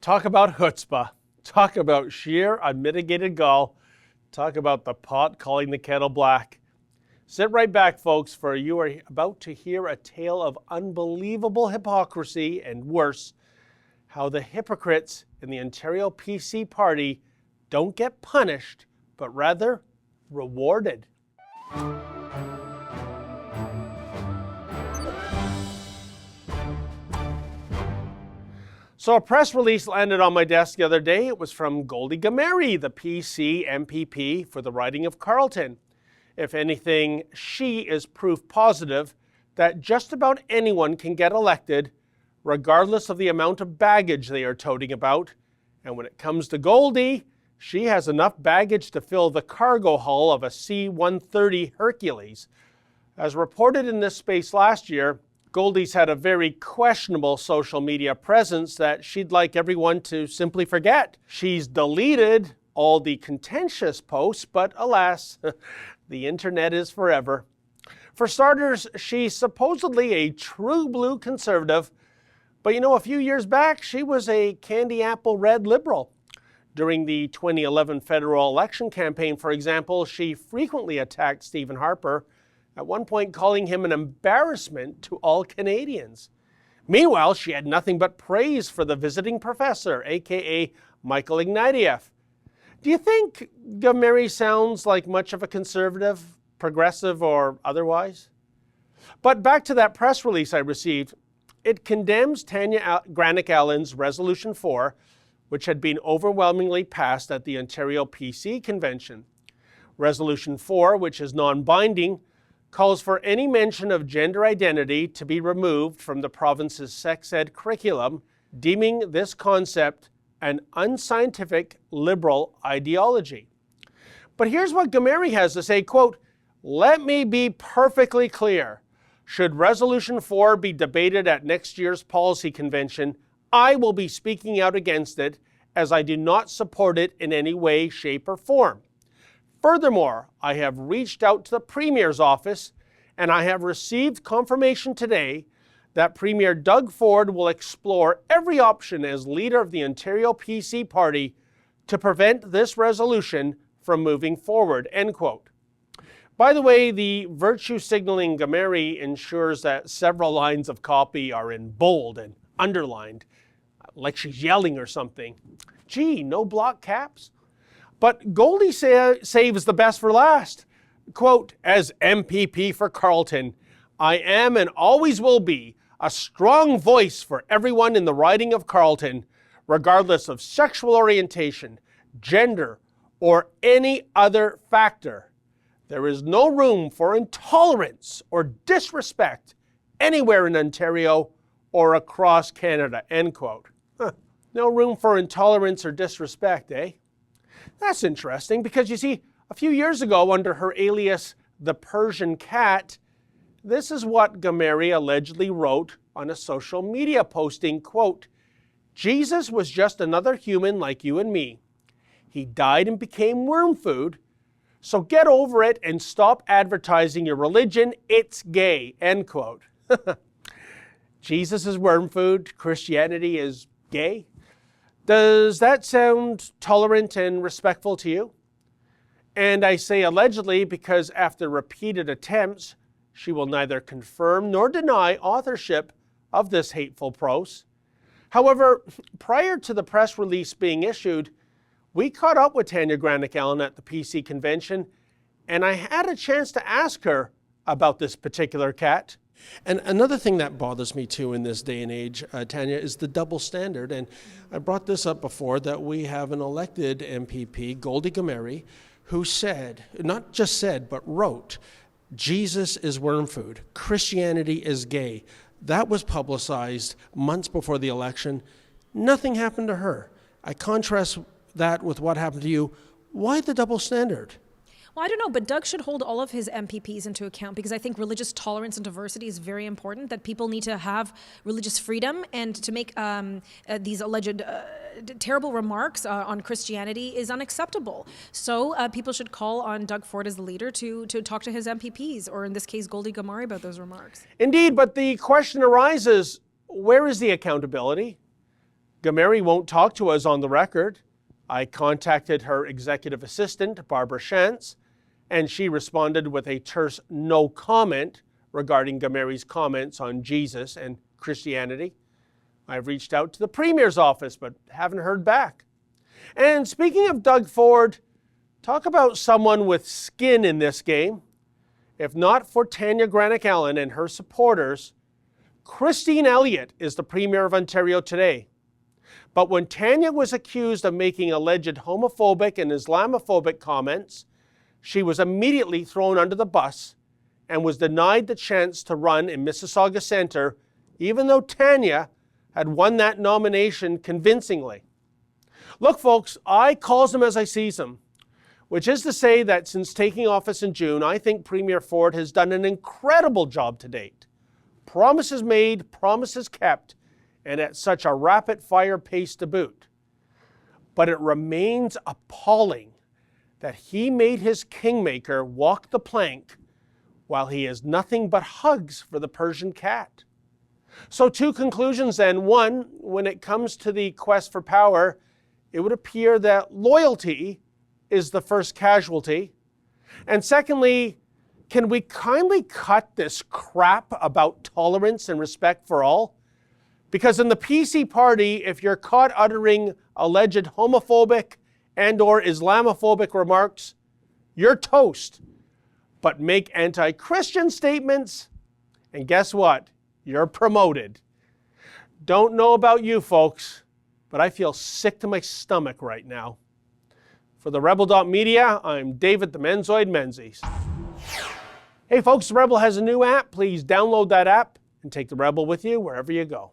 Talk about chutzpah. Talk about sheer unmitigated gall. Talk about the pot calling the kettle black. Sit right back, folks, for you are about to hear a tale of unbelievable hypocrisy and worse, how the hypocrites in the Ontario PC Party don't get punished, but rather rewarded. So a press release landed on my desk the other day. It was from Goldie Gameri, the PC MPP for the riding of Carleton. If anything, she is proof positive that just about anyone can get elected, regardless of the amount of baggage they are toting about. And when it comes to Goldie, she has enough baggage to fill the cargo hull of a C-130 Hercules. As reported in this space last year, Goldie's had a very questionable social media presence that she'd like everyone to simply forget. She's deleted all the contentious posts, but alas, the internet is forever. For starters, she's supposedly a true blue conservative, but a few years back, she was a candy apple red liberal. During the 2011 federal election campaign, for example, she frequently attacked Stephen Harper, at one point calling him an embarrassment to all Canadians. Meanwhile, she had nothing but praise for the visiting professor, aka Michael Ignatieff. Do you think Gameri sounds like much of a conservative, progressive, or otherwise? But back to that press release I received. It condemns Tanya Granick-Allen's Resolution 4, which had been overwhelmingly passed at the Ontario PC Convention. Resolution 4, which is non-binding, calls for any mention of gender identity to be removed from the province's sex ed curriculum, deeming this concept an unscientific liberal ideology. But here's what Gameri has to say, quote, "Let me be perfectly clear. Should Resolution 4 be debated at next year's policy convention, I will be speaking out against it as I do not support it in any way, shape, or form. Furthermore, I have reached out to the Premier's office and I have received confirmation today that Premier Doug Ford will explore every option as leader of the Ontario PC Party to prevent this resolution from moving forward," end quote. By the way, the virtue signaling Gameri ensures that several lines of copy are in bold and underlined, like she's yelling or something. Gee, no block caps? But Goldie saves the best for last. Quote, "As MPP for Carleton, I am and always will be a strong voice for everyone in the riding of Carleton, regardless of sexual orientation, gender, or any other factor. There is no room for intolerance or disrespect anywhere in Ontario or across Canada," end quote. No room for intolerance or disrespect, eh? That's interesting because you see, a few years ago under her alias, The Persian Cat, this is what Gameri allegedly wrote on a social media posting, quote, "Jesus was just another human like you and me. He died and became worm food. So get over it and stop advertising your religion. It's gay," end quote. Jesus is worm food, Christianity is gay. Does that sound tolerant and respectful to you? And I say allegedly because after repeated attempts, she will neither confirm nor deny authorship of this hateful prose. However, prior to the press release being issued, we caught up with Tanya Granick-Allen at the PC convention, and I had a chance to ask her about this particular cat. And another thing that bothers me too in this day and age, Tanya, is the double standard. And I brought this up before that we have an elected MPP, Goldie Gameri, who said, not just said, but wrote, "Jesus is worm food, Christianity is gay." That was publicized months before the election. Nothing happened to her. I contrast that with what happened to you. Why the double standard? Well, I don't know, but Doug should hold all of his MPPs into account because I think religious tolerance and diversity is very important, that people need to have religious freedom, and to make these alleged terrible remarks on Christianity is unacceptable. So people should call on Doug Ford as the leader to talk to his MPPs, or in this case, Goldie Gameri, about those remarks. Indeed, but the question arises, where is the accountability? Gameri won't talk to us on the record. I contacted her executive assistant, Barbara Shantz, and she responded with a terse no comment regarding Gameri's comments on Jesus and Christianity. I've reached out to the Premier's office, but haven't heard back. And speaking of Doug Ford, talk about someone with skin in this game. If not for Tanya Granick-Allen and her supporters, Christine Elliott is the Premier of Ontario today. But when Tanya was accused of making alleged homophobic and Islamophobic comments, she was immediately thrown under the bus and was denied the chance to run in Mississauga Centre, even though Tanya had won that nomination convincingly. Look, folks, I calls them as I sees them, which is to say that since taking office in June, I think Premier Ford has done an incredible job to date. Promises made, promises kept, and at such a rapid-fire pace to boot. But it remains appalling that he made his kingmaker walk the plank while he has nothing but hugs for the Persian cat. So 2 conclusions then. One, when it comes to the quest for power, it would appear that loyalty is the first casualty. And secondly, can we kindly cut this crap about tolerance and respect for all? Because in the PC party, if you're caught uttering alleged homophobic and or Islamophobic remarks, you're toast. But make anti-Christian statements, and guess what? You're promoted. Don't know about you folks, but I feel sick to my stomach right now. For the Rebel.media, I'm David the Menzoid Menzies. Hey folks, the Rebel has a new app. Please download that app and take the Rebel with you wherever you go.